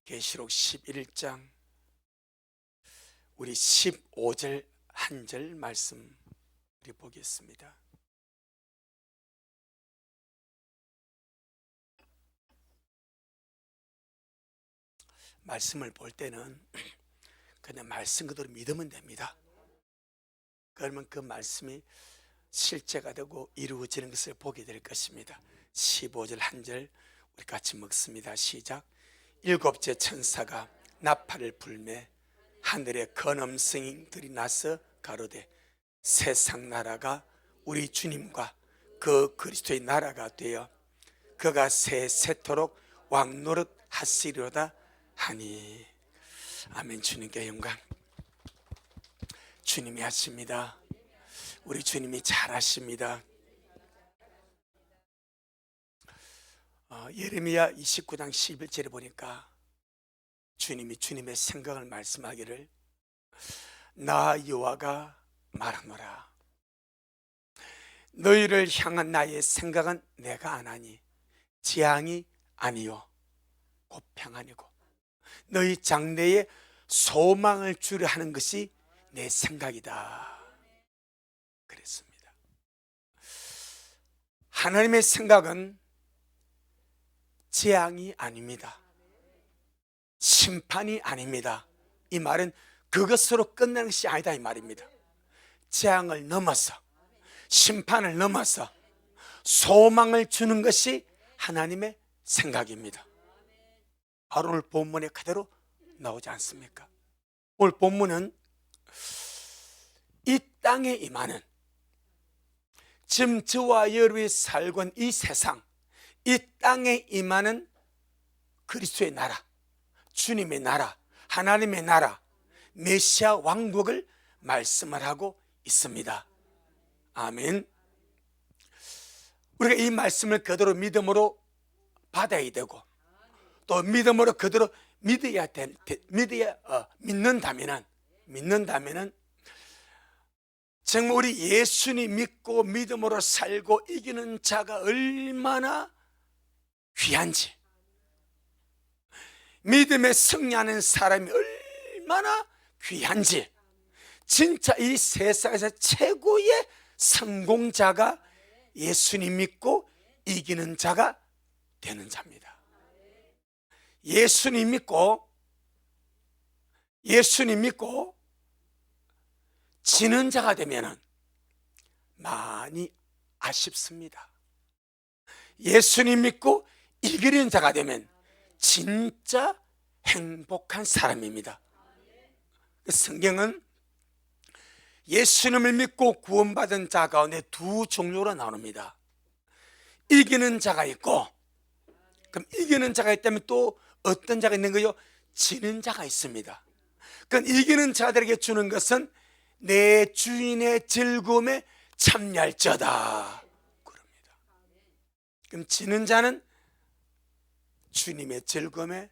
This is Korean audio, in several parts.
계시록 11장 우리 15절 한 절 말씀 우리 보겠습니다. 말씀을 볼 때는 그냥 말씀 그대로 믿으면 됩니다. 그러면 그 말씀이 실제가 되고 이루어지는 것을 보게 될 것입니다. 15절 한 절 우리 같이 먹습니다. 시작. 일곱째 천사가 나팔을 불매 하늘에 건엄성들이 나서 가로되 세상 나라가 우리 주님과 그 그리스도의 나라가 되어 그가 세세토록 왕노릇 하시리로다 하니. 아멘. 주님께 영광. 주님이 하십니다. 우리 주님이 잘하십니다. 예레미야 29장 11절에 보니까 주님이 주님의 생각을 말씀하기를 나 여호와가 말하노라. 너희를 향한 나의 생각은 내가 아나니 재앙이 아니요 곧 평안이고 너희 장래에 소망을 주려 하는 것이 내 생각이다 그랬습니다. 하나님의 생각은 재앙이 아닙니다. 심판이 아닙니다. 이 말은 그것으로 끝나는 것이 아니다 이 말입니다. 재앙을 넘어서 심판을 넘어서 소망을 주는 것이 하나님의 생각입니다. 바로 오늘 본문에 그대로 나오지 않습니까? 오늘 본문은 이 땅에 임하는 지금 저와 여러분이 살고 있는 이 세상, 이 땅에 임하는 그리스도의 나라, 주님의 나라, 하나님의 나라, 메시아 왕국을 말씀을 하고 있습니다. 아멘. 우리가 이 말씀을 그대로 믿음으로 받아야 되고 또 믿음으로 그대로 믿는다면은 정말 우리 예수님 믿고 믿음으로 살고 이기는 자가 얼마나 귀한지, 믿음에 승리하는 사람이 얼마나 귀한지, 진짜 이 세상에서 최고의 성공자가 예수님 믿고 이기는 자가 되는 자입니다. 예수님 믿고 지는 자가 되면은 많이 아쉽습니다. 예수님 믿고 이기는 자가 되면 진짜 행복한 사람입니다. 성경은 예수님을 믿고 구원받은 자 가운데 두 종류로 나눕니다. 이기는 자가 있고, 그럼 이기는 자가 있다면 또 어떤 자가 있는 거요? 지는 자가 있습니다. 그럼 이기는 자들에게 주는 것은 내 주인의 즐거움에 참여할지어다 그럽니다. 그럼 지는 자는 주님의 즐거움에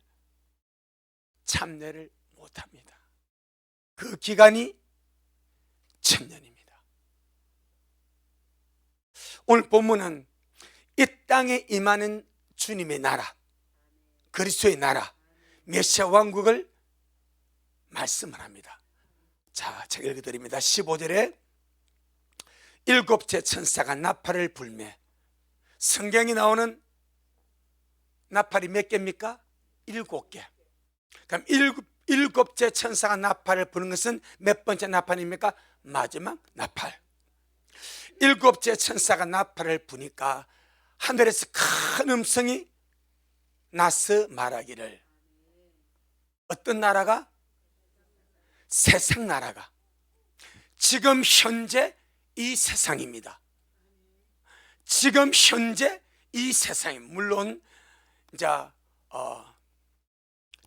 참여를 못합니다. 그 기간이 천년입니다. 오늘 본문은 이 땅에 임하는 주님의 나라, 그리스도의 나라, 메시아 왕국을 말씀을 합니다. 자, 제가 읽어드립니다. 15절에 일곱째 천사가 나팔을 불매. 성경이 나오는 나팔이 몇 개입니까? 7개. 그럼 일곱째 천사가 나팔을 부는 것은 몇 번째 나팔입니까? 마지막 나팔. 일곱째 천사가 나팔을 부니까 하늘에서 큰 음성이 나서 말하기를, 어떤 나라가? 세상 나라가 지금 현재 이 세상입니다. 지금 현재 이 세상이, 물론 이제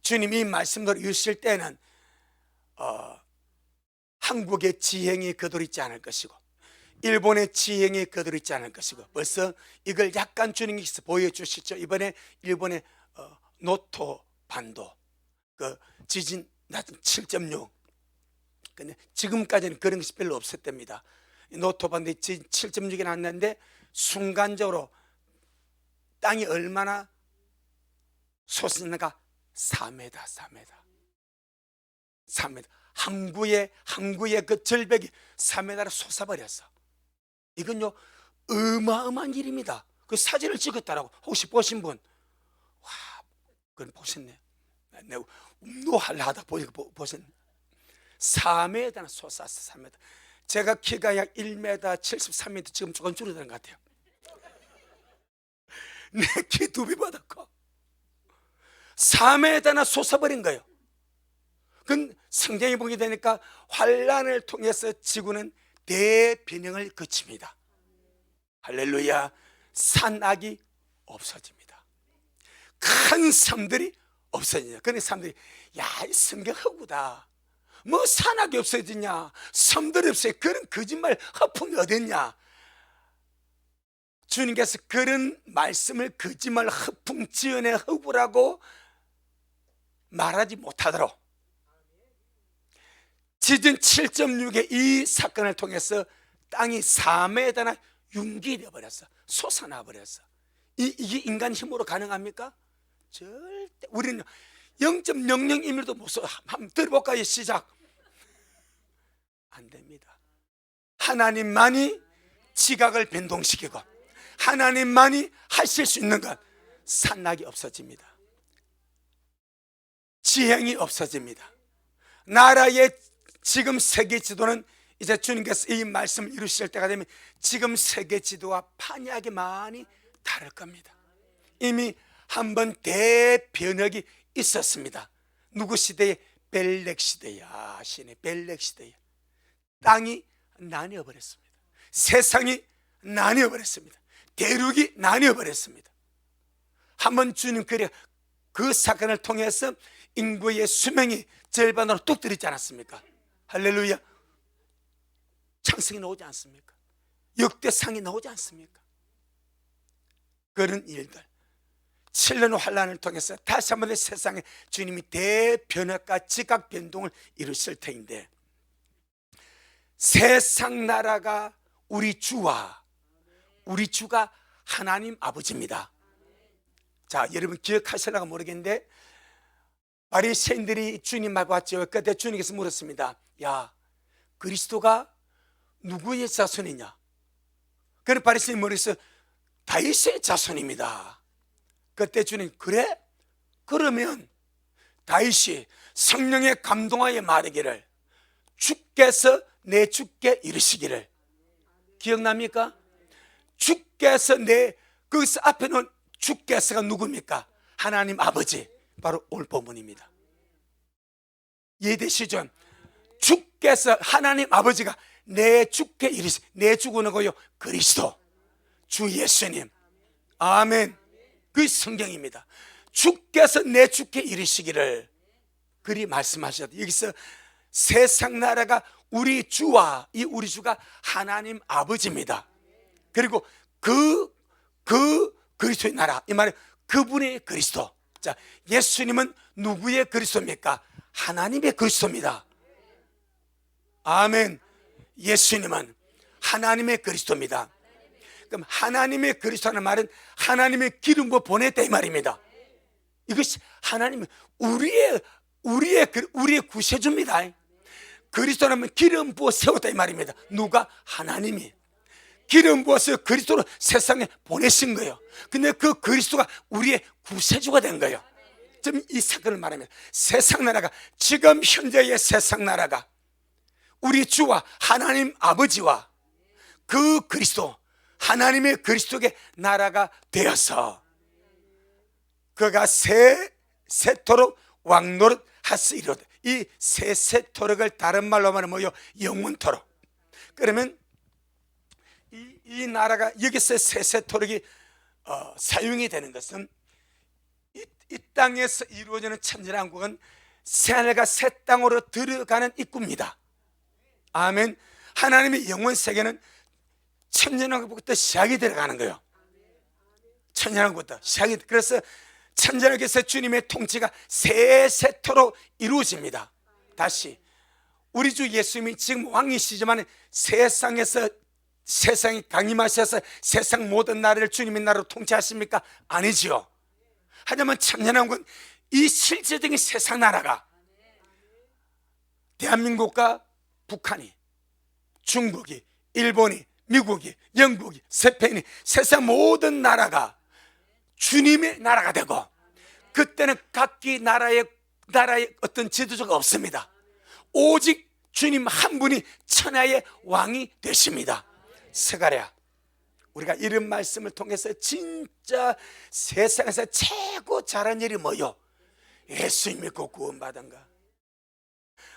주님이 말씀대로 이루실 때는 한국의 지형이 그대로 있지 않을 것이고 일본의 지형이 그대로 있지 않을 것이고, 벌써 이걸 약간 주님이 보여주시죠. 이번에 일본의 노토 반도 그 지진 낮은 7.6, 근데 지금까지는 그런 것이 별로 없었답니다. 노토 반도에 지진 7.6이 났는데 순간적으로 땅이 얼마나 솟았는가 4m, 4m. 3m. 항구의 그 절벽이 3m를 솟아버렸어. 이건요 어마어마한 일입니다. 그 사진을 찍었다라고. 혹시 보신 분? 와, 그건 보셨네. 내가 운동하려 하다 보니까 보셨네. 4m나 솟았어. 4m. 제가 키가 약 1m 73m, 지금 조금 줄어드는 것 같아요. 내 키 2배보다 커. 4m나 솟아버린 거예요. 그건 성경에 보게 되니까 환란을 통해서 지구는 대변형을 거칩니다. 할렐루야. 산악이 없어집니다. 큰 섬들이 없어지냐. 그런 사람들이 야, 이 성경 허구다. 뭐 산악이 없어지냐, 섬들이 없어요. 그런 거짓말 허풍이 어딨냐. 주님께서 그런 말씀을 거짓말 허풍 지연의 허구라고 말하지 못하도록 지진 7.6의 이 사건을 통해서 땅이 4m나 융기되어 버렸어. 솟아나 버렸어. 이게 인간 힘으로 가능합니까? 절대. 우리는 0.00mm도 못 써. 한번 들어볼까요? 시작. 안 됩니다. 하나님만이 지각을 변동시키고 하나님만이 하실 수 있는 것. 산낙이 없어집니다. 지형이 없어집니다. 나라의 지금 세계 지도는 이제 주님께서 이 말씀을 이루실 때가 되면 지금 세계 지도와 판이하게 많이 다를 겁니다. 이미 한번 대변혁이 있었습니다. 누구 시대에? 벨렉 시대에. 신의 벨렉 시대에 땅이 나뉘어버렸습니다. 세상이 나뉘어버렸습니다. 대륙이 나뉘어버렸습니다. 한번 주님 그 사건을 통해서 인구의 수명이 절반으로 뚝 떨어지지 않았습니까? 할렐루야. 창성이 나오지 않습니까? 역대상이 나오지 않습니까? 그런 일들 7년 환란을 통해서 다시 한번 세상에 주님이 대변혁과 지각 변동을 이루실 터인데, 세상 나라가 우리 주가 하나님 아버지입니다. 자, 여러분 기억하실라가 모르겠는데 바리새인들이 주님하고 왔죠. 그때 주님께서 물었습니다. 야, 그리스도가 누구의 자손이냐? 그런 바리새인이 뭐랬어요? 다윗의 자손입니다. 그때 주님, 그래? 그러면 다윗이 성령에 감동하여 말하기를 주께서 내 주께 이르시기를. 기억납니까? 주께서 거기서 앞에 놓은 주께서가 누굽니까? 하나님 아버지. 바로 오늘 본문입니다. 이해되시죠? 주께서 하나님 아버지가 내 주께 이르시, 내 주고 누구요? 그리스도 주 예수님. 아멘. 그 성경입니다. 주께서 내 주께 이르시기를 그리 말씀하셨다. 여기서 세상 나라가 우리 주와 우리 주가 하나님 아버지입니다. 그리고 그 그리스도의 나라, 이 말은 그분의 그리스도. 자, 예수님은 누구의 그리스도입니까? 하나님의 그리스도입니다. 아멘. 예수님은 하나님의 그리스도입니다. 그럼 하나님의 그리스도라는 말은 하나님의 기름 부어 보냈다 이 말입니다. 이것이 하나님의 우리의 구세주입니다. 그리스도라면 기름 부어 세웠다 이 말입니다. 누가? 하나님이 기름 부어서 그리스도로 세상에 보내신 거예요. 근데 그 그리스도가 우리의 구세주가 된 거예요. 지금 이 사건을 말하면 세상 나라가, 지금 현재의 세상 나라가 우리 주와 하나님 아버지와 그 그리스도, 하나님의 그리스도의 나라가 되어서 그가 세세토록 왕노릇 하시리로다. 이 세세토록을 다른 말로 말하면 뭐요? 영원토록. 그러면 이 나라가 여기서 세세토록이 사용이 되는 것은 이 땅에서 이루어지는 천지왕국은 새하늘과 새 땅으로 들어가는 입구입니다. 아멘. 하나님의 영원 세계는 천지왕국부터 시작이 들어가는 거예요. 천지왕국부터 시작이. 그래서 천지왕국에서 주님의 통치가 세세토록 이루어집니다. 다시 우리 주 예수님이 지금 왕이시지만 세상이 강림하셔서 세상 모든 나라를 주님의 나라로 통치하십니까? 아니지요. 하지만 천년왕국은 이 실제적인 세상 나라가 대한민국과 북한이, 중국이, 일본이, 미국이, 영국이, 스페인이, 세상 모든 나라가 주님의 나라가 되고, 그때는 각기 나라의 어떤 지도자가 없습니다. 오직 주님 한 분이 천하의 왕이 되십니다. 스가랴, 우리가 이런 말씀을 통해서 진짜 세상에서 최고 잘한 일이 뭐요? 예수 믿고 구원받은가?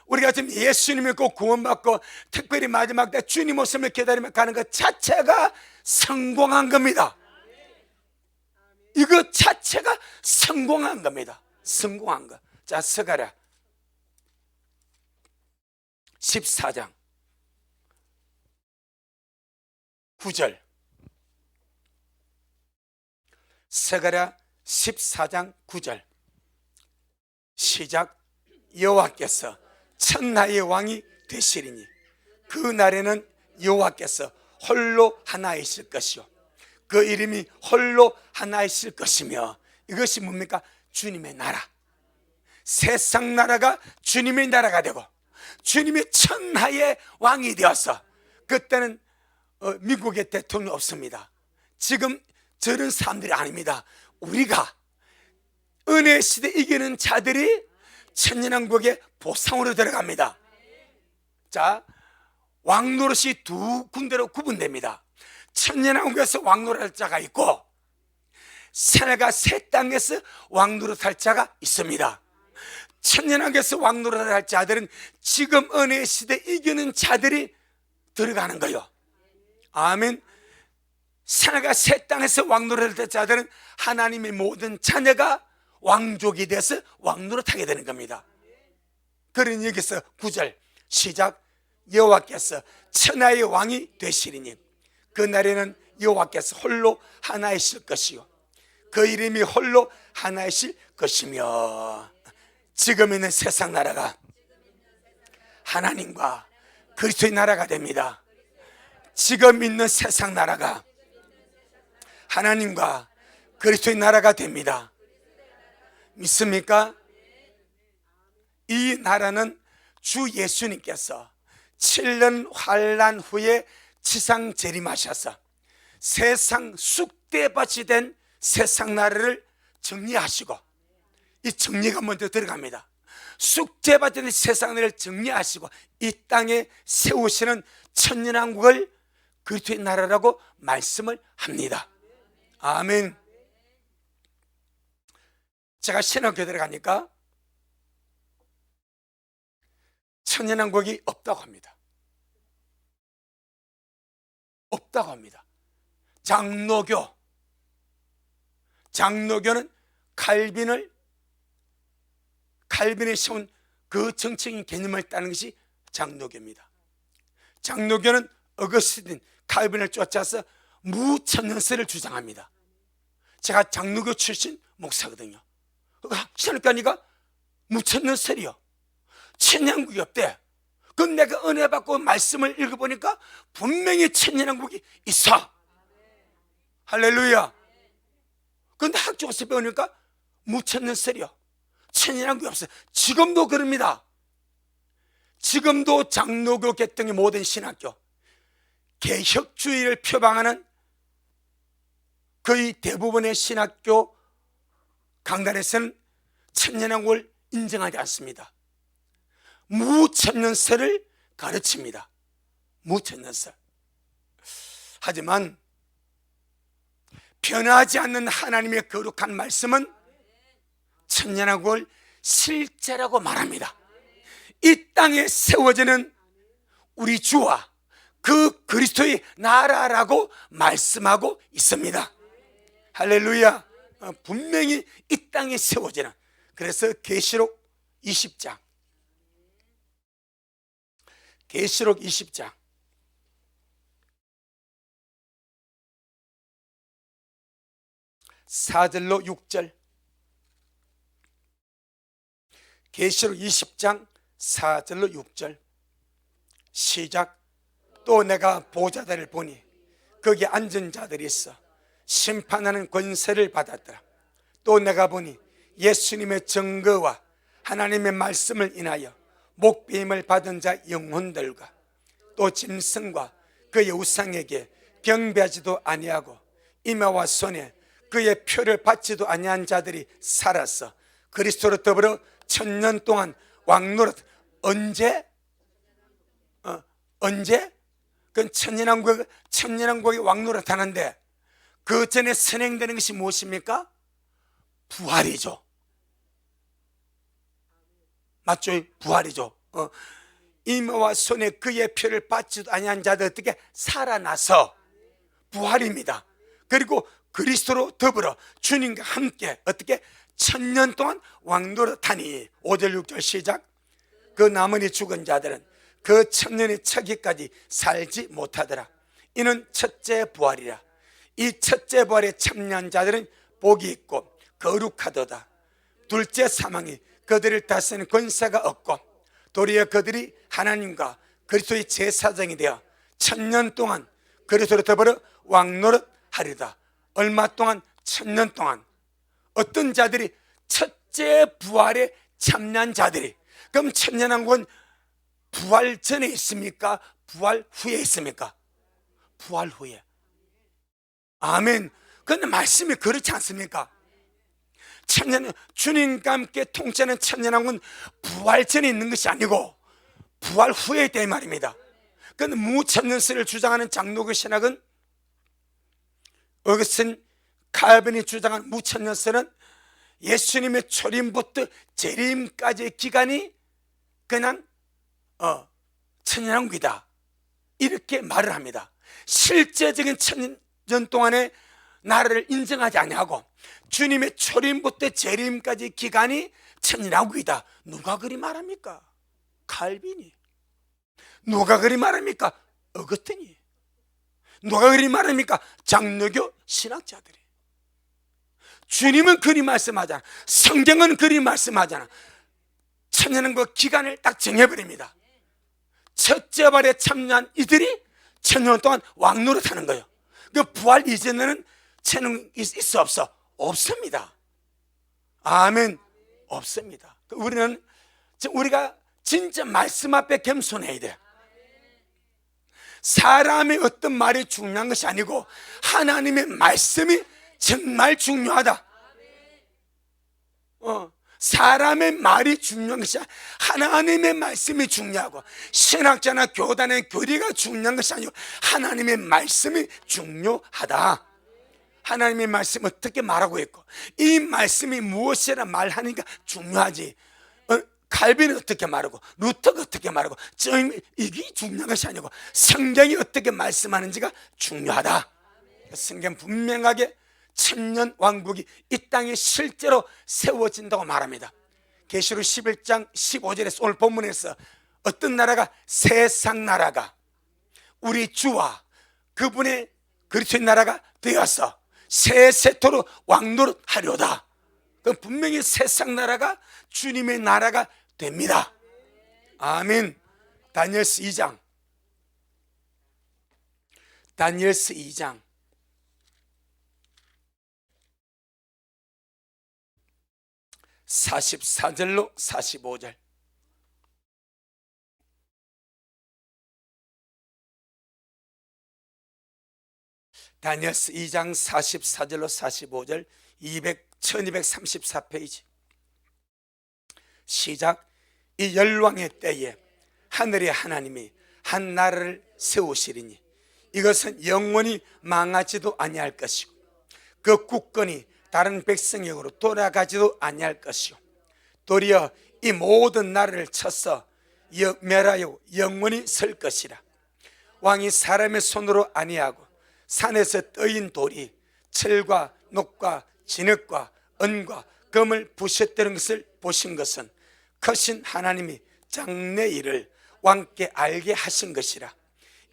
우리가 지금 예수님 믿고 구원받고 특별히 마지막 때 주님 오심을 기다리며 가는 것 자체가 성공한 겁니다. 이거 자체가 성공한 겁니다. 성공한 거. 자, 스가랴 14장 9절. 스가랴 14장 9절 시작. 여호와께서 천하의 왕이 되시리니 그 날에는 여호와께서 홀로 하나이실 것이요 그 이름이 홀로 하나이실 것이며, 이것이 뭡니까? 주님의 나라. 세상 나라가 주님의 나라가 되고 주님의 천하의 왕이 되어서, 그때는 미국의 대통령 없습니다. 지금 저런 사람들이 아닙니다. 우리가 은혜 시대 이기는 자들이 천년왕국의 보상으로 들어갑니다. 자, 왕노릇이 두 군데로 구분됩니다. 천년왕국에서 왕노릇할 자가 있고 하늘과 새 땅에서 왕노릇할 자가 있습니다. 천년왕국에서 왕노릇할 자들은 지금 은혜의 시대 이기는 자들이 들어가는 거예요. 아멘. 하늘과 새 땅에서 왕노릇할 자들은 하나님의 모든 자녀가 왕족이 돼서 왕노릇하게 되는 겁니다. 그러니 여기서 9절 시작. 여호와께서 천하의 왕이 되시리니 그 날에는 여호와께서 홀로 하나이실 것이요 그 이름이 홀로 하나이실 것이며, 지금 있는 세상 나라가 하나님과 그리스도의 나라가 됩니다. 지금 있는 세상 나라가 하나님과 그리스도의 나라가 됩니다. 믿습니까? 이 나라는 주 예수님께서 7년 환난 후에 지상 재림하셔서 세상 쑥대밭이 된 세상 나라를 정리하시고, 이 정리가 먼저 들어갑니다. 쑥대밭이 된 세상 나라를 정리하시고 이 땅에 세우시는 천년왕국을 그리스도의 나라라고 말씀을 합니다. 아멘. 제가 신학교에 들어가니까 천년왕국이 없다고 합니다. 없다고 합니다. 장로교는 칼빈이 세운 그 정치적인 개념을 따는 것이 장로교입니다. 장로교는 어거스틴, 칼빈을 쫓아서 무천년설을 주장합니다. 제가 장로교 출신 목사거든요. 신학교니까 무천년설이요, 천년왕국이 없대. 그럼 내가 은혜 받고 말씀을 읽어보니까 분명히 천년왕국이 있어. 할렐루야. 그런데 학교에서 배우니까 무천년설이요, 천년왕국이 없어요. 지금도 그럽니다. 지금도 장로교 계통의 모든 신학교, 개혁주의를 표방하는 거의 대부분의 신학교 강단에서는 천년왕국을 인정하지 않습니다. 무천년설을 가르칩니다. 무천년설. 하지만 변하지 않는 하나님의 거룩한 말씀은 천년왕국을 실제라고 말합니다. 이 땅에 세워지는 우리 주와 그 그리스도의 나라라고 말씀하고 있습니다. 할렐루야. 분명히 이 땅에 세워지는, 그래서 계시록 20장 4절로 6절, 계시록 20장 4절로 6절 시작. 또 내가 보좌들을 보니 거기 앉은 자들이 있어 심판하는 권세를 받았더라. 또 내가 보니 예수님의 증거와 하나님의 말씀을 인하여 목배임을 받은 자 영혼들과 또 짐승과 그의 우상에게 경배하지도 아니하고 이마와 손에 그의 표를 받지도 아니한 자들이 살아서 그리스도로 더불어 1000년 동안 왕노릇. 언제? 언제? 그건 천년왕국의 왕노릇 하는데 그 전에 선행되는 것이 무엇입니까? 부활이죠. 맞죠? 부활이죠. 이마와 손에 그의 표를 받지도 아니한 자들 어떻게 살아나서 부활입니다. 그리고 그리스도로 더불어 주님과 함께 어떻게 1000년 동안 왕노릇하니 5절 6절 시작. 그 나머지 죽은 자들은 그 1000년의 차기까지 살지 못하더라. 이는 첫째 부활이라. 이 첫째 부활에 참여한 자들은 복이 있고 거룩하도다. 둘째 사망이 그들을 다스리는 권세가 없고 도리어 그들이 하나님과 그리스도의 제사장이 되어 1000년 동안 그리스도로 더불어 왕노릇 하리다. 얼마 동안? 1000년 동안. 어떤 자들이? 첫째 부활에 참여한 자들이. 그럼 천년왕국은 부활 전에 있습니까? 부활 후에 있습니까? 부활 후에. 아멘. 그런데 말씀이 그렇지 않습니까? 주님과 함께 통치하는 천년왕국은 부활 전에 있는 것이 아니고 부활 후에 있다 이 말입니다. 그런데 무천년설을 주장하는 장로교 신학은 어거스틴 칼빈이 주장하는 무천년설은 예수님의 초림부터 재림까지의 기간이 그냥 천년왕국이다 이렇게 말을 합니다. 실제적인 1000년 동안의 나라를 인정하지 아니하고 주님의 초림부터 재림까지 기간이 천년왕국이다. 누가 그리 말합니까? 칼빈이. 누가 그리 말합니까? 어거스틴이. 누가 그리 말합니까? 장로교 신학자들이. 주님은 그리 말씀하잖아. 성경은 그리 말씀하잖아. 천년왕국 기간을 딱 정해버립니다. 첫째 발에 참여한 이들이 천년 동안 왕노릇하는 거예요. 그 부활 이전에는 천년 있어 없어? 없습니다. 아멘. 없습니다. 우리가 진짜 말씀 앞에 겸손해야 돼. 사람의 어떤 말이 중요한 것이 아니고 하나님의 말씀이 정말 중요하다. 사람의 말이 중요한 것이 아니라 하나님의 말씀이 중요하고 신학자나 교단의 교리가 중요한 것이 아니고 하나님의 말씀이 중요하다. 하나님의 말씀 어떻게 말하고 있고 이 말씀이 무엇이라 말하니까 중요하지. 칼빈은 어떻게 말하고 루터가 어떻게 말하고 이게 중요한 것이 아니고 성경이 어떻게 말씀하는지가 중요하다. 성경 분명하게 천년 왕국이 이 땅에 실제로 세워진다고 말합니다. 계시록 11장 15절에서 오늘 본문에서 어떤 나라가 세상 나라가 우리 주와 그분의 그리스도의 나라가 되어서 세세토록 왕노릇 하려다. 그럼 분명히 세상 나라가 주님의 나라가 됩니다. 아멘. 다니엘서 2장 44절로 45절. 다니엘서 2장 44절로 45절 1234페이지 시작. 이 열왕의 때에 하늘의 하나님이 한 나라를 세우시리니 이것은 영원히 망하지도 아니할 것이고 그 국권이 다른 백성에게로 돌아가지도 아니할 것이요 도리어 이 모든 나라를 쳐서 멸하여 영원히 설 것이라. 왕이 사람의 손으로 아니하고 산에서 떠인 돌이 철과 녹과 진흙과 은과 금을 부셨다는 것을 보신 것은 크신 하나님이 장래 일을 왕께 알게 하신 것이라.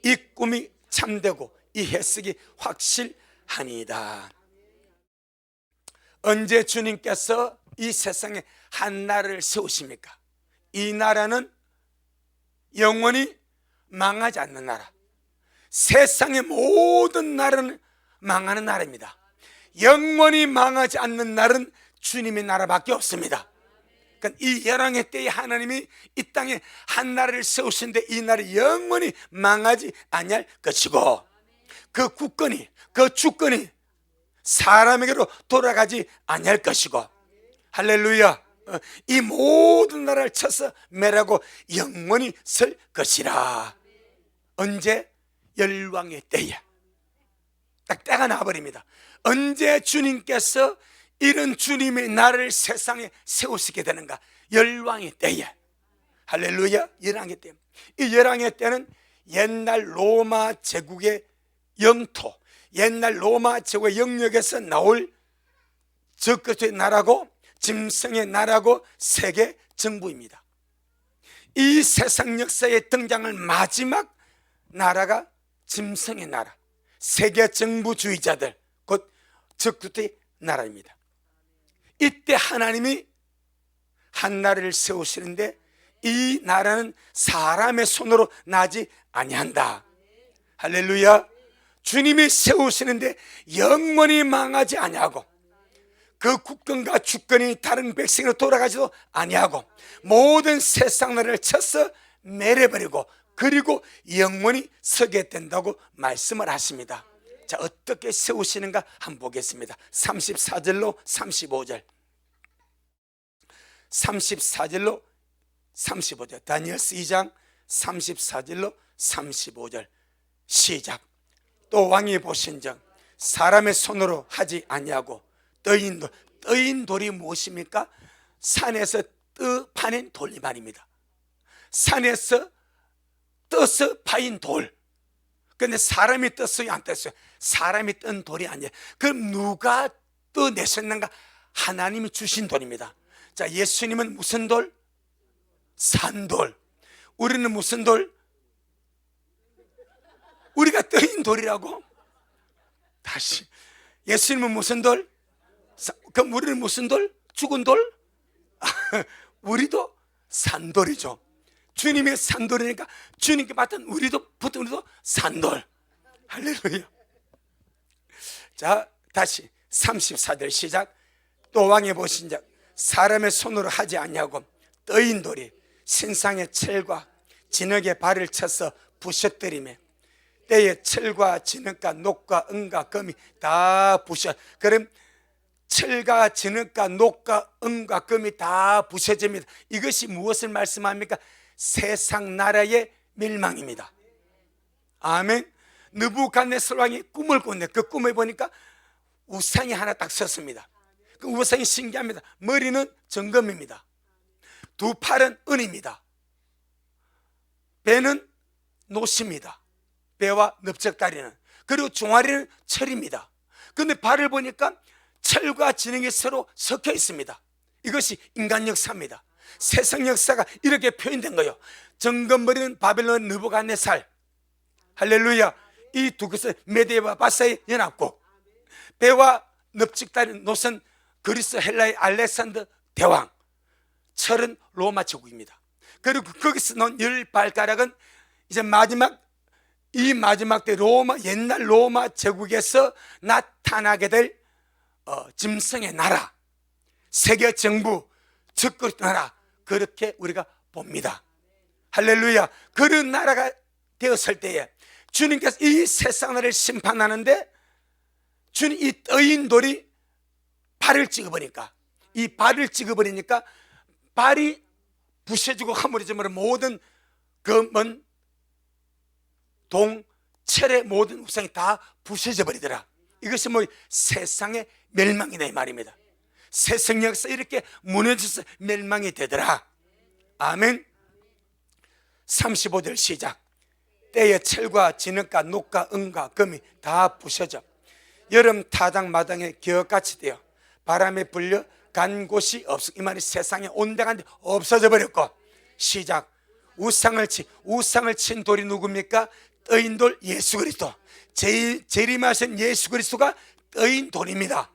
이 꿈이 참되고 이 해석이 확실하니이다. 언제 주님께서 이 세상에 한 나라를 세우십니까? 이 나라는 영원히 망하지 않는 나라. 세상의 모든 나라는 망하는 나라입니다. 영원히 망하지 않는 나라는 주님의 나라밖에 없습니다. 그러니까 이 열왕의 때에 하나님이 이 땅에 한 나라를 세우시는데 이 나라 영원히 망하지 아니할 것이고, 그 국권이, 그 주권이 사람에게로 돌아가지 아니할 것이고, 할렐루야. 이 모든 나라를 쳐서 매라고 영원히 설 것이라. 언제? 열왕의 때에 딱 때가 나버립니다. 언제 주님께서 이런 주님의 나라를 세상에 세우시게 되는가? 열왕의 때에. 할렐루야. 열왕의 때. 이 열왕의 때는 옛날 로마 제국의 영토, 옛날 로마 제국의 영역에서 나올 적그리스도의 나라고, 짐승의 나라고, 세계 정부입니다. 이 세상 역사에 등장할 마지막 나라가 짐승의 나라, 세계 정부주의자들, 곧 적그리스도의 나라입니다. 이때 하나님이 한 나라를 세우시는데 이 나라는 사람의 손으로 나지 아니한다. 할렐루야. 주님이 세우시는데 영원히 망하지 아니하고, 그 국권과 주권이 다른 백성으로 돌아가지도 아니하고, 모든 세상 나라를 쳐서 매려버리고 그리고 영원히 서게 된다고 말씀을 하십니다. 자, 어떻게 세우시는가 한번 보겠습니다. 34절로 35절, 34절로 35절, 다니엘서 2장 34절로 35절 시작. 또 왕이 보신즉 사람의 손으로 하지 아니하고 떠인 돌, 떠인 돌이 무엇입니까? 산에서 파낸 돌이 말입니다. 산에서 떠서 파인 돌. 근데 사람이 떴어요, 안 떴어요? 사람이 뜬 돌이 아니에요. 그럼 누가 떠내셨는가? 하나님이 주신 돌입니다. 자, 예수님은 무슨 돌? 산돌. 우리는 무슨 돌? 우리가 떠인 돌이라고? 다시, 예수님은 무슨 돌? 그럼 우리는 무슨 돌? 죽은 돌? 우리도 산돌이죠. 주님의 산돌이니까 주님께 맡은 우리도 산돌. 할렐루야. 자, 다시 34절 시작. 또 왕이 보신즉 사람의 손으로 하지 아니하고 떠인 돌이 신상의 철과 진흙에 발을 쳐서 부셔뜨리며 때에 철과 진흙과 녹과 은과 금이 다 부셔. 그럼 철과 진흙과 녹과 은과 금이 다 부셔집니다. 이것이 무엇을 말씀합니까? 세상 나라의 멸망입니다. 아멘. 느부갓네살 왕이 꿈을 꿨는데 그 꿈을 보니까 우상이 하나 딱 섰습니다. 그 우상이 신기합니다. 머리는 정금입니다. 두 팔은 은입니다. 배는 노십니다. 배와 넓적다리는. 그리고 종아리는 철입니다. 그런데 발을 보니까 철과 진흙이 서로 섞여 있습니다. 이것이 인간 역사입니다. 세상 역사가 이렇게 표현된 거예요. 정금머리는 바벨론 느부갓네살, 할렐루야. 이 두 것은 메데와 바사의 연합국, 배와 넓적다리는 노선 그리스 헬라의 알렉산더 대왕, 철은 로마 제국입니다. 그리고 거기서 나온 10발가락은 이제 이 마지막 때 옛날 로마 제국에서 나타나게 될 짐승의 나라, 세계 정부, 적그리스도 나라, 그렇게 우리가 봅니다. 할렐루야. 그런 나라가 되었을 때에 주님께서 이 세상 나라를 심판하는데, 주님 이 떠인 돌이 발을 찍어버리니까, 이 발을 찍어버리니까 발이 부셔지고 허물어지면 모든 그 먼 동철의 모든 우상이 다 부셔져 버리더라. 이것이 뭐 세상의 멸망이다 이 말입니다. 세상 역사 이렇게 무너져서 멸망이 되더라. 아멘. 35절 시작. 때에 철과 진흙과 녹과 은과 금이 다 부셔져 여름 타작마당에 기억같이 되어 바람에 불려 간 곳이 없어. 이 말이 세상에 온데간데 없어져 버렸고. 시작. 우상을 친 돌이 누굽니까? 떠인 돌 예수 그리스도. 재림하신 예수 그리스도가 떠인 돌입니다.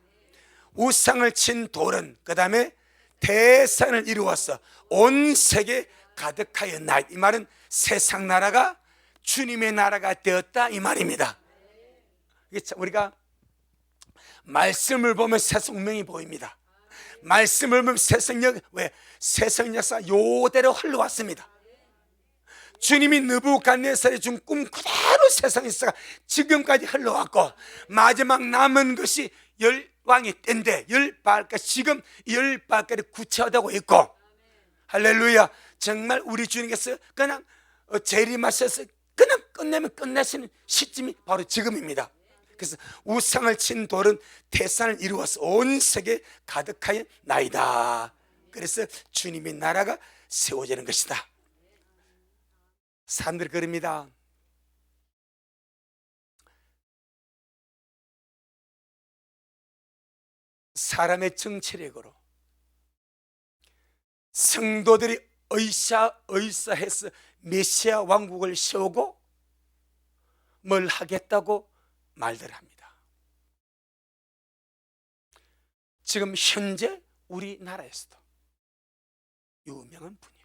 우상을 친 돌은 그 다음에 대산을 이루어서 온 세계 가득하였나. 이 말은 세상 나라가 주님의 나라가 되었다 이 말입니다. 우리가 말씀을 보면 세상 운명이 보입니다. 말씀을 보면 새성 역사 요대로 흘러왔습니다. 주님이 느부갓네살이 준 꿈 그대로 세상에 있어가 지금까지 흘러왔고, 마지막 남은 것이 10왕의 때인데 10발까지, 지금 10발까지 구체화되고 있고, 할렐루야. 정말 우리 주님께서 그냥 재림하셔서 그냥 끝내면 끝내시는 시점이 바로 지금입니다. 그래서 우상을 친 돌은 태산을 이루어서 온 세계에 가득하여 나이다. 그래서 주님의 나라가 세워지는 것이다. 사람들이 그럽니다. 사람의 정치력으로 성도들이 의사해서 메시아 왕국을 세우고 뭘 하겠다고 말들 합니다. 지금 현재 우리나라에서도 유명한 분이에요.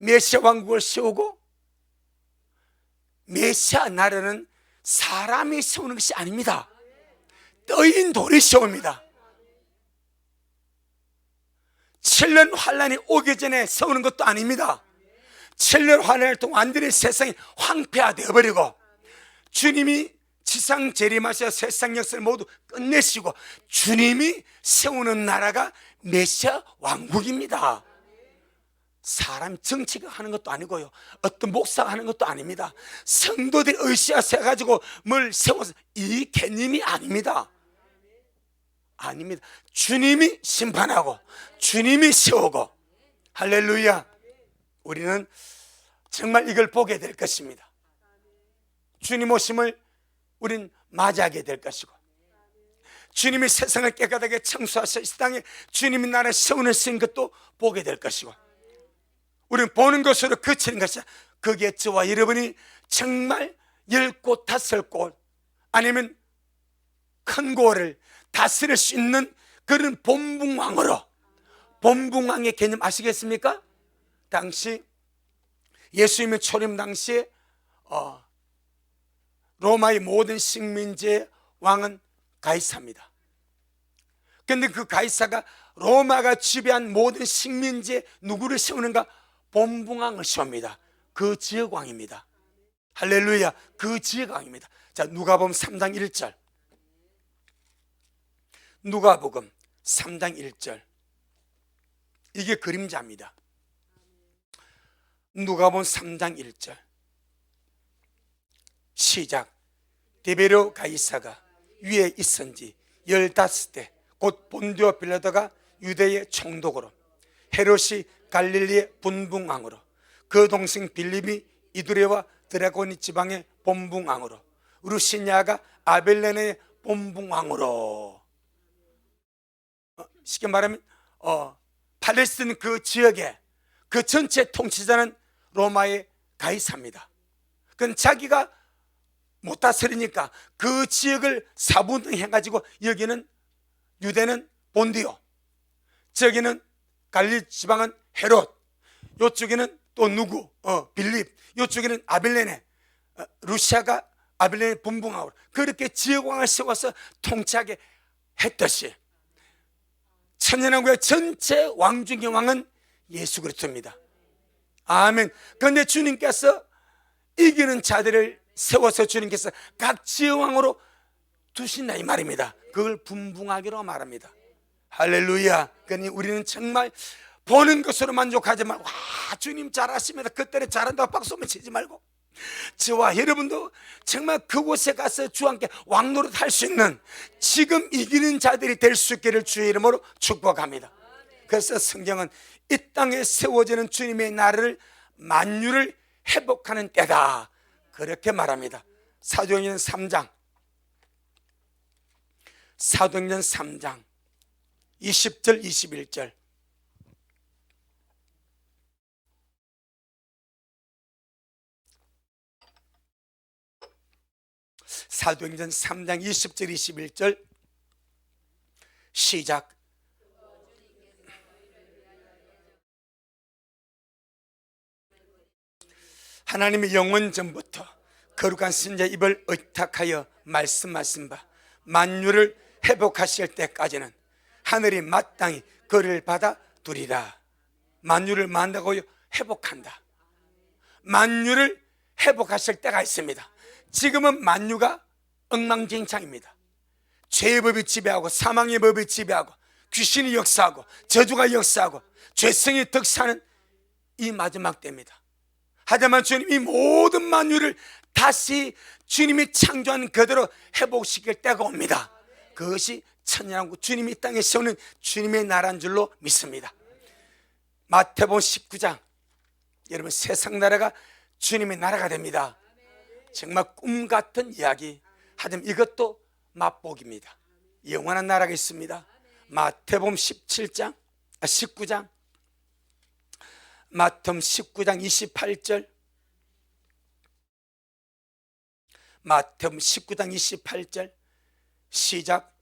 메시아 왕국을 세우고, 메시아 나라는 사람이 세우는 것이 아닙니다. 떠인 돌이 세웁니다. 7년 환란이 오기 전에 세우는 것도 아닙니다. 7년 환란을 통해 완전히 세상이 황폐화되어 버리고, 주님이 지상 재림하셔 세상 역사를 모두 끝내시고 주님이 세우는 나라가 메시아 왕국입니다. 사람 정치가 하는 것도 아니고요, 어떤 목사가 하는 것도 아닙니다. 성도들이 으쌰으쌰 가지고 뭘 세워서, 이 개념이 아닙니다. 아닙니다. 주님이 심판하고 주님이 세우고, 할렐루야. 우리는 정말 이걸 보게 될 것입니다. 주님 오심을 우린 맞이하게 될 것이고, 주님이 세상을 깨끗하게 청소하셔 이 땅에 주님의 나라를 세우는 것도 보게 될 것이고, 우리는 보는 것으로 그치는 것이야. 거기에 저와 여러분이 정말 10곳, 5곳 아니면 큰 고을 다스릴 수 있는 그런 본붕왕으로, 본붕왕의 개념 아시겠습니까? 당시 예수님의 초림 당시에 로마의 모든 식민지의 왕은 가이사입니다. 그런데 그 가이사가 로마가 지배한 모든 식민지에 누구를 세우는가? 본붕왕을 세웁니다. 그 지역 왕입니다. 할렐루야. 그 지역 왕입니다. 자, 누가복음 3장 1절. 누가복음 3장 1절. 이게 그림자입니다. 누가복음 3장 1절. 시작. 디베르 가이사가 위에 있은지 15대 곧 본디오 빌라도가 유대의 총독으로, 헤롯이 갈릴리의 분붕왕으로, 그 동생 빌립이 이두레와 드라고니 지방의 본붕왕으로, 루시냐가 아벨레네의 본붕왕으로. 쉽게 말하면 팔레스틴 그 지역의 그 전체 통치자는 로마의 가이사입니다. 그건 자기가 못 다스리니까 그 지역을 4분등 해가지고, 여기는 유대는 본디오, 저기는 갈릴리 지방은 헤롯, 이쪽에는 또 누구? 빌립, 이쪽에는 아벨레네, 루시아가 아벨레네 분봉하고, 그렇게 지역왕을 세워서 통치하게 했듯이 천년왕국의 전체 왕 중의 왕은 예수 그리스도입니다. 아멘. 그런데 주님께서 이기는 자들을 세워서 주님께서 각 지역왕으로 두신다 이 말입니다. 그걸 분붕하기로 말합니다. 할렐루야. 그러니 우리는 정말 보는 것으로 만족하지 말고, 와 주님 잘하십니다, 그때는 잘한다고 박수만 치지 말고, 저와 여러분도 정말 그곳에 가서 주와 함께 왕노릇 할 수 있는 지금 이기는 자들이 될 수 있기를 주의 이름으로 축복합니다. 그래서 성경은 이 땅에 세워지는 주님의 나라를, 만유를 회복하는 때다, 그렇게 말합니다. 사도행전 3장 20절 21절. 사도행전 3장 20절 21절 시작. 하나님의 영원 전부터 거룩한 선자 입을 의탁하여 말씀하신 바 만유를 회복하실 때까지는 하늘이 마땅히 그를 받아 두리라. 만유를 만다고요? 회복한다. 만유를 회복하실 때가 있습니다. 지금은 만유가 엉망진창입니다. 죄의 법이 지배하고 사망의 법이 지배하고 귀신이 역사하고 저주가 역사하고 죄성이 득사하는 이 마지막 때입니다. 하지만 주님, 이 모든 만유를 다시 주님이 창조한 그대로 회복시킬 때가 옵니다. 그것이 천년왕국, 주님이 이 땅에 세우는 주님의 나라인 줄로 믿습니다. 마태복음 19장, 여러분, 세상 나라가 주님의 나라가 됩니다. 정말 꿈같은 이야기. 하지만 이것도 맛복입니다. 영원한 나라가 있습니다. 마태복음 19장 마태복음 19장 28절, 마태복음 19장 28절 시작.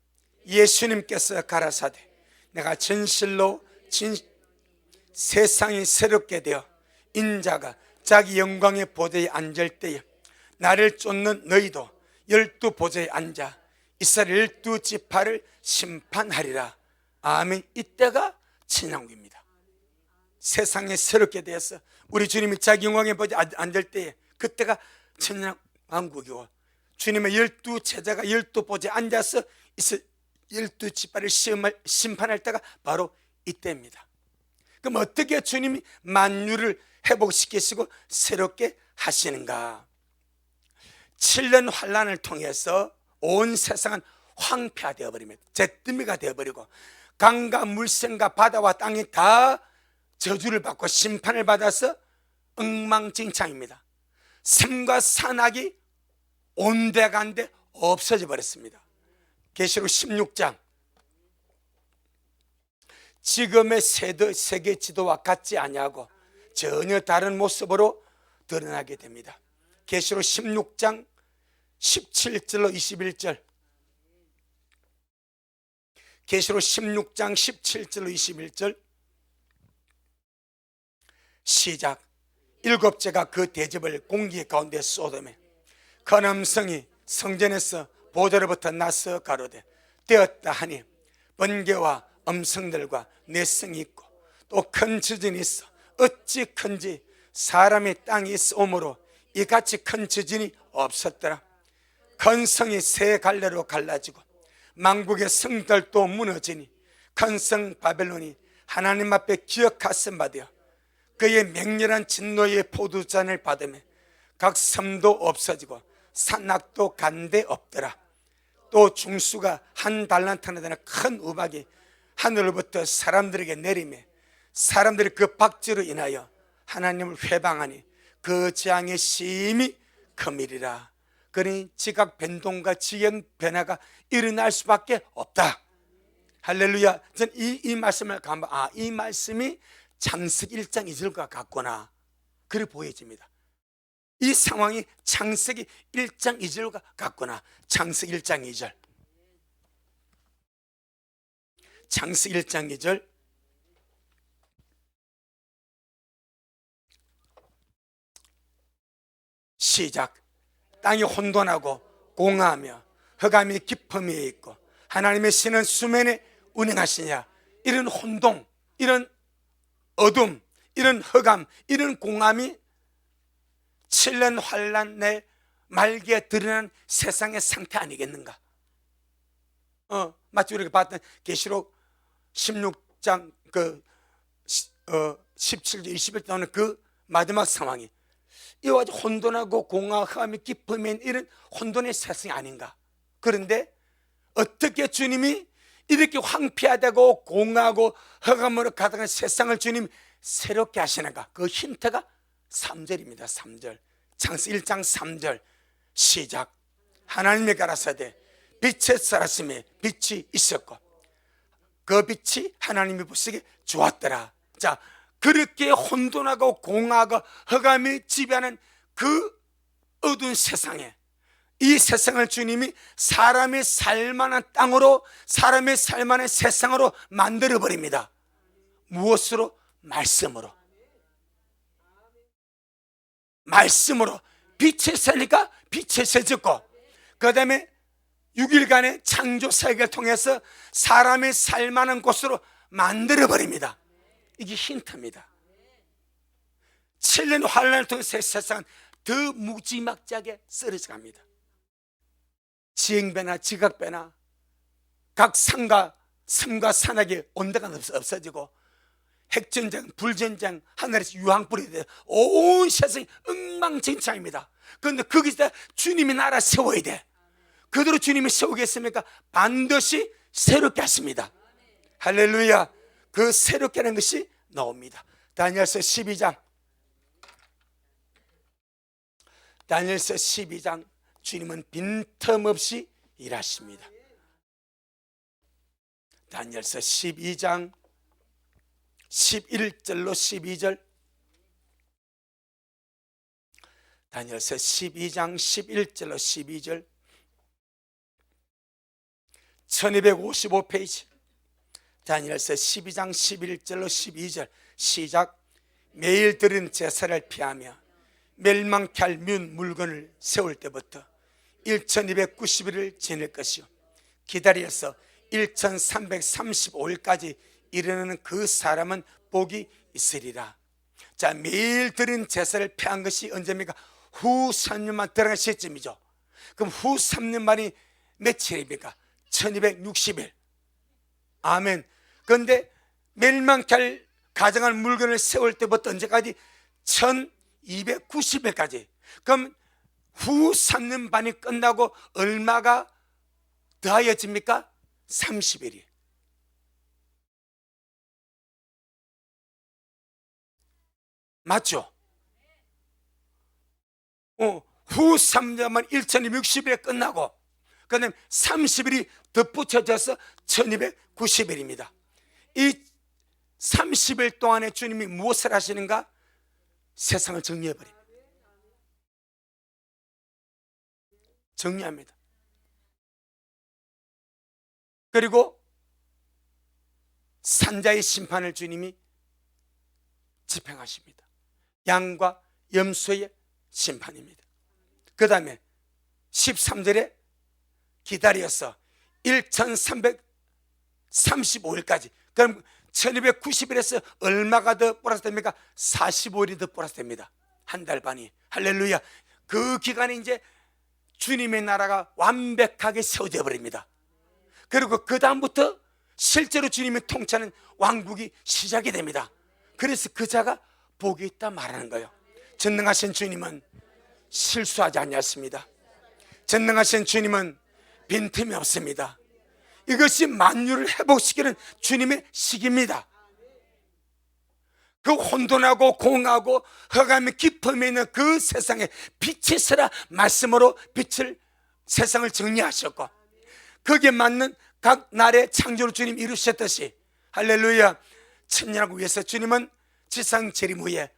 예수님께서 가라사대 내가 진실로 세상이 새롭게 되어 인자가 자기 영광의 보좌에 앉을 때에 나를 쫓는 너희도 12보좌에 앉아 이스라엘 12지파를 심판하리라. 아멘. 이때가 천년왕국입니다. 세상에 새롭게 되어서 우리 주님이 자기 영광의 보좌에 앉을 때에 그때가 천년왕국이고, 주님의 12제자가 12보좌에 앉아서 12지파를 심판할 때가 바로 이때입니다. 그럼 어떻게 주님이 만유를 회복시키시고 새롭게 하시는가? 7년 환란을 통해서 온 세상은 황폐화되어 버립니다. 잿더미가 되어버리고 강과 물샘과 바다와 땅이 다 저주를 받고 심판을 받아서 엉망진창입니다. 삶과 산악이 온데간데 없어져 버렸습니다. 계시록 16장, 지금의 세계 지도와 같지 아니하고 전혀 다른 모습으로 드러나게 됩니다. 계시록 16장 17절로 21절, 계시록 16장 17절로 21절 시작. 일곱째가 그 대접을 공기 가운데 쏟으매 그 남성이 성전에서 보좌로부터 나서 가로되 되었다 하니 번개와 음성들과 내성이 있고 또 큰 지진이 있어 어찌 큰지 사람의 땅이 있으므로 이같이 큰 지진이 없었더라. 큰 성이 세 갈래로 갈라지고 만국의 성들도 무너지니 큰 성 바벨론이 하나님 앞에 기억하심 받으여 그의 맹렬한 진노의 포도잔을 받으며 각 섬도 없어지고 산악도 간데 없더라. 또 중수가 한 달란트나 되는 큰 우박이 하늘로부터 사람들에게 내리며 사람들이 그 박지로 인하여 하나님을 회방하니 그 재앙이 심히 크밀이라. 그러니 지각 변동과 지형 변화가 일어날 수밖에 없다. 할렐루야. 전 이 말씀을 가면 이 말씀이 창세기 1장 2절과 같구나, 그래 보여집니다. 이 상황이 창세기 1장 2절과 같구나. 창세기 1장 2절, 창세기 1장 2절 시작. 땅이 혼돈하고 공허하며 흑암이 깊음에 있고 하나님의 신은 수면에 운행하시냐. 이런 혼동, 이런 어둠, 이런 흑암, 이런 공함이 7년 환란 내 말기에 드러난 세상의 상태 아니겠는가? 마치 우리가 봤던 계시록 16장 17절 20절 나오는 그 마지막 상황이 이와 같이 혼돈하고 공허, 흑암이 깊으면 이런 혼돈의 세상이 아닌가? 그런데 어떻게 주님이 이렇게 황폐화되고 공허하고 흑암으로 가득한 세상을 주님 새롭게 하시는가? 그 힌트가 3절입니다. 3절, 창세기 1장 3절 시작. 하나님이 가라사대 빛의 살았음에 빛이 있었고 그 빛이 하나님이 보시기에 좋았더라. 자, 그렇게 혼돈하고 공허하고 흑암이 지배하는 그 어두운 세상에 이 세상을 주님이 사람이 살만한 땅으로, 사람이 살만한 세상으로 만들어버립니다. 무엇으로? 말씀으로. 말씀으로. 빛에 살니까 빛에 세졌고, 그 다음에 6일간의 창조 세계를 통해서 사람이 살만한 곳으로 만들어버립니다. 이게 힌트입니다. 7년 환란을 통해서 세상은 더 무지막지하게 쓰러져 갑니다. 지형배나 지각배나 각 산과 섬과 산악의 온도가 없어지고 핵전쟁, 불전쟁, 하늘에서 유황불이 되어 온 세상이 엉망진창입니다. 그런데 거기서 주님이 나라 세워야 돼. 그대로 주님이 세우겠습니까? 반드시 새롭게 하십니다. 할렐루야. 그 새롭게 하는 것이 나옵니다. 다니엘서 12장, 다니엘서 12장, 주님은 빈틈없이 일하십니다. 다니엘서 12장 11절로 12절, 다니엘서 12장 11절로 12절, 1255페이지, 다니엘서 12장 11절로 12절. 시작. 매일 드린 제사를 피하며 멸망케 할 물건을 세울 때부터 1290일을 지낼 것이요 기다려서 1335일까지 이르는 그 사람은 복이 있으리라. 자, 매일 드린 제사를 피한 것이 언제입니까? 후 3년만 들어간 시점이죠. 그럼 후 3년 만이 며칠입니까? 1260일. 아멘. 그런데 멸망케 할 가정할 물건을 세울 때부터 언제까지? 1290일까지. 그럼 후 3년 반이 끝나고 얼마가 더하여집니까? 30일이. 맞죠? 후 3년 만 1260일에 끝나고 그 다음에 30일이 덧붙여져서 1290일입니다. 이 30일 동안에 주님이 무엇을 하시는가? 세상을 정리해버립니다. 정리합니다. 그리고 산자의 심판을 주님이 집행하십니다. 양과 염소의 심판입니다. 그 다음에 13절에 기다려서 1335일까지. 그럼 1290일에서 얼마가 더 플러스 됩니까? 45일이 더 플러스 됩니다. 한 달 반이. 할렐루야. 그 기간에 이제 주님의 나라가 완벽하게 세워져 버립니다. 그리고 그 다음부터 실제로 주님의 통치하는 왕국이 시작이 됩니다. 그래서 그 자가 복이 있다 말하는 거예요. 전능하신 주님은 실수하지 않았습니다. 전능하신 주님은 빈틈이 없습니다. 이것이 만유를 회복시키는 주님의 시기입니다. 그 혼돈하고 공하고 흑암의 깊음에 있는 그 세상에 빛이 있으라 말씀으로 빛을 세상을 정리하셨고 거기에 맞는 각 날의 창조를 주님 이루셨듯이 할렐루야. 천년하고 위해서 주님은 지상 재림 후에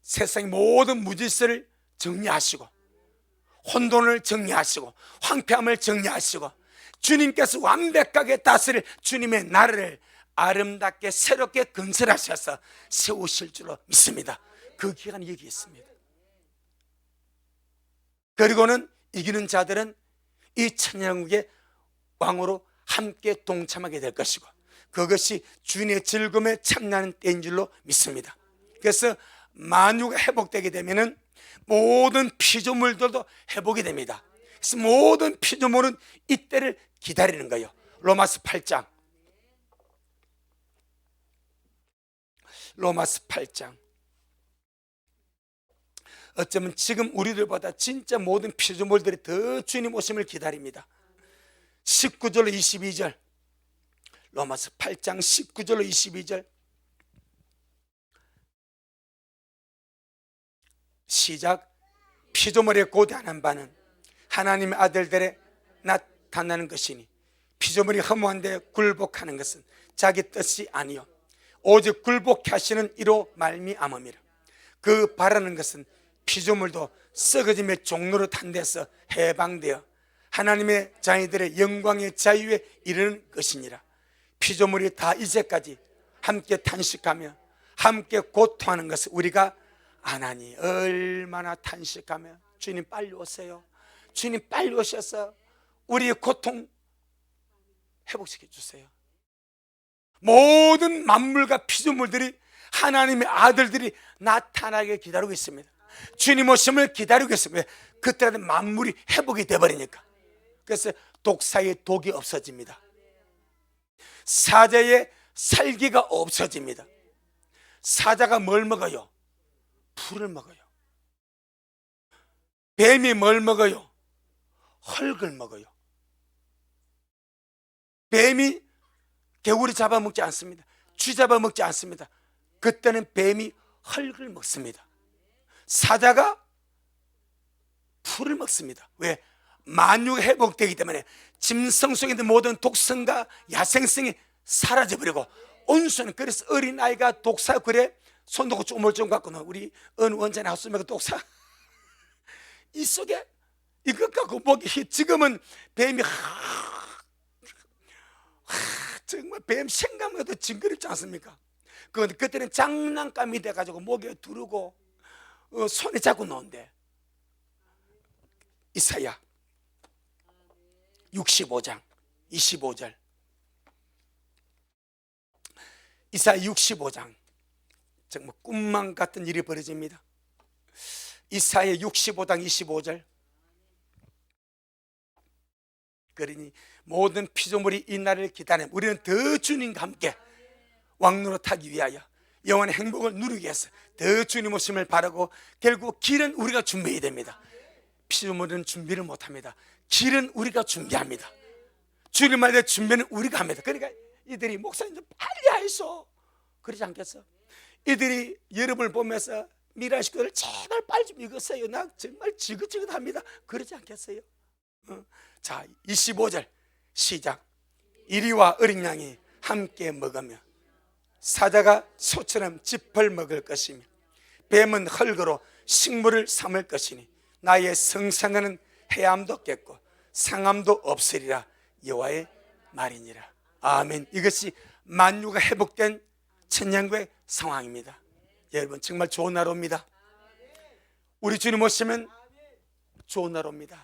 세상의 모든 무질서를 정리하시고 혼돈을 정리하시고 황폐함을 정리하시고 주님께서 완벽하게 다스릴 주님의 나라를 아름답게 새롭게 건설하셔서 세우실 줄로 믿습니다. 그 기간이 여기 있습니다. 그리고는 이기는 자들은 이 천년왕국의 왕으로 함께 동참하게 될 것이고 그것이 주님의 즐거움에 참나는 때인 줄로 믿습니다. 그래서 만유가 회복되게 되면은 모든 피조물들도 회복이 됩니다. 그래서 모든 피조물은 이때를 기다리는 거예요. 로마서 8장, 로마서 8장. 어쩌면 지금 우리들보다 진짜 모든 피조물들이 더 주님 오심을 기다립니다. 19절로 22절, 로마서 8장 19절로 22절. 시작. 피조물의 고대하는 바는 하나님의 아들들의 나타나는 것이니 피조물이 허무한데 굴복하는 것은 자기 뜻이 아니요 오직 굴복케 하시는 이로 말미암음이라. 그 바라는 것은 피조물도 썩어짐의 종로로 탄 데서 해방되어 하나님의 자녀들의 영광의 자유에 이르는 것이니라. 피조물이 다 이제까지 함께 탄식하며 함께 고통하는 것을 우리가 아나니 얼마나 탄식하며 주님 빨리 오세요. 주님 빨리 오셔서 우리의 고통 회복시켜 주세요. 모든 만물과 피조물들이 하나님의 아들들이 나타나게 기다리고 있습니다. 주님 오심을 기다리고 있습니다. 그때는 만물이 회복이 되어버리니까. 그래서 독사의 독이 없어집니다. 사자의 살기가 없어집니다. 사자가 뭘 먹어요? 풀을 먹어요. 뱀이 뭘 먹어요? 흙을 먹어요. 뱀이 개구리 잡아먹지 않습니다. 쥐 잡아먹지 않습니다. 그때는 뱀이 흙을 먹습니다. 사자가 풀을 먹습니다. 왜? 만유가 회복되기 때문에 짐승 속에 있는 모든 독성과 야생성이 사라져버리고 온수는, 그래서 어린아이가 독사굴에 손 놓고 쪼물쪼물 갖고는 우리 어느 원자나 하수면 독사 이 속에 이것 갖고 먹이, 지금은 뱀이 정말 뱀 생각보다 징그럽지 않습니까? 그런데 그때는 장난감이 돼가지고 목에 두르고 손에 잡고 노는데, 이사야 65장 25절, 이사야 65장 정말 꿈만 같은 일이 벌어집니다. 이사야 65장 25절, 그러니 모든 피조물이 이 날을 기다려 우리는 더 주님과 함께 왕노릇하기 위하여 영원의 행복을 누리기 위해서 더 주님 오심을 바라고, 결국 길은 우리가 준비해야 됩니다. 피조물은 준비를 못합니다. 길은 우리가 준비합니다. 주님 말대 준비는 우리가 합니다. 그러니까 이들이 목사님 좀 빨리 하이소 그러지 않겠어? 이들이 여러분을 보면서 미라 식구들 제발 빨리 좀 읽으세요. 나 정말 지긋지긋합니다. 그러지 않겠어요? 자, 25절 시작. 이리와 어린 양이 함께 먹으며 사자가 소처럼 짚을 먹을 것이며 뱀은 흙으로 식물을 삼을 것이니 나의 성산에는 해함도 없겠고 상함도 없으리라. 여호와의 말이니라. 아멘. 이것이 만유가 회복된 천년국의 상황입니다. 여러분 정말 좋은 나라입니다. 우리 주님 오시면 좋은 나라입니다.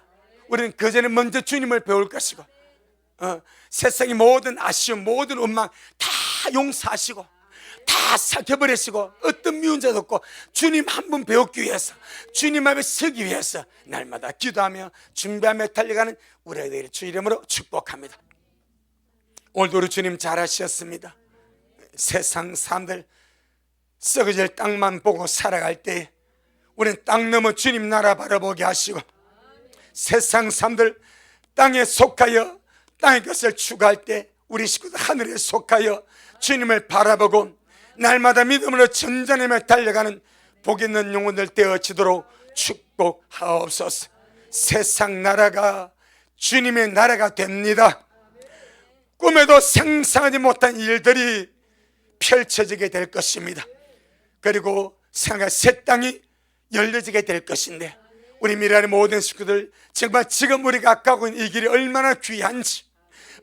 우리는 그전에 먼저 주님을 배울 것이고 세상의 모든 아쉬움, 모든 원망 다 용서하시고 다 삭혀버리시고 어떤 미운 자도 없고 주님 한 분 배우기 위해서, 주님 앞에 서기 위해서 날마다 기도하며 준비하며 달려가는 우리 아이들의 주 이름으로 축복합니다. 오늘도 우리 주님 잘하셨습니다. 세상 사람들 썩어질 땅만 보고 살아갈 때 우리는 땅 넘어 주님 나라 바라보게 하시고, 세상 사람들 땅에 속하여 땅의 것을 추구할 때 우리 식구들 하늘에 속하여 주님을 바라보고 날마다 믿음으로 전전하며 달려가는 복 있는 영혼들 되어지도록 축복하옵소서. 세상 나라가 주님의 나라가 됩니다. 꿈에도 상상하지 못한 일들이 펼쳐지게 될 것입니다. 그리고 생각의 새 땅이 열려지게 될 것인데, 우리 미래의 모든 식구들 정말 지금 우리가 가고 있는 이 길이 얼마나 귀한지,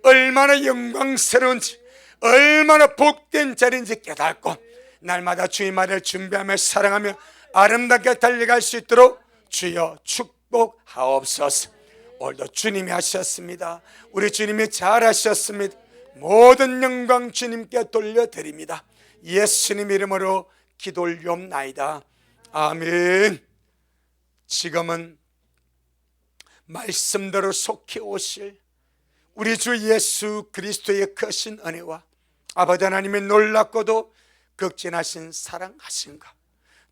얼마나 영광스러운지, 얼마나 복된 자리인지 깨닫고 날마다 주의 말을 준비하며 사랑하며 아름답게 달려갈 수 있도록 주여 축복하옵소서. 오늘도 주님이 하셨습니다. 우리 주님이 잘하셨습니다. 모든 영광 주님께 돌려드립니다. 예수님 이름으로 기도 올리옵나이다. 아멘. 지금은 말씀대로 속히 오실 우리 주 예수 그리스도의 크신 은혜와 아버지 하나님의 놀랍고도 극진하신 사랑하심과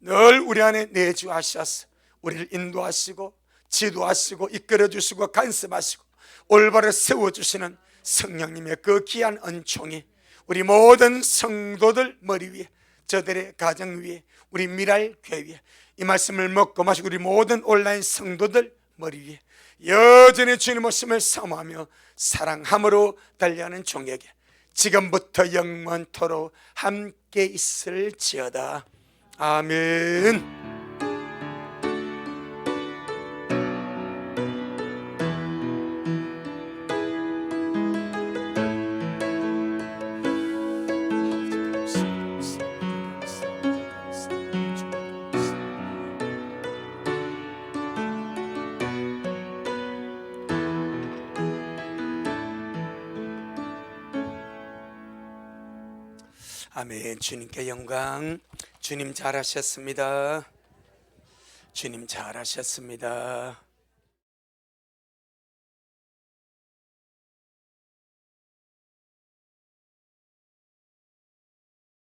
늘 우리 안에 내주하셔서 우리를 인도하시고 지도하시고 이끌어주시고 간섭하시고 올바로 세워주시는 성령님의 그 귀한 은총이 우리 모든 성도들 머리 위에, 저들의 가정 위에, 우리 미랄 교회 위에, 이 말씀을 먹고 마시고 우리 모든 온라인 성도들 머리 위에 여전히 주님 오심을 사모하며 사랑함으로 달려가는 종에게 지금부터 영원토록 함께 있을지어다. 아멘. 아멘. 주님께 영광. 주님 잘하셨습니다. 주님 잘하셨습니다.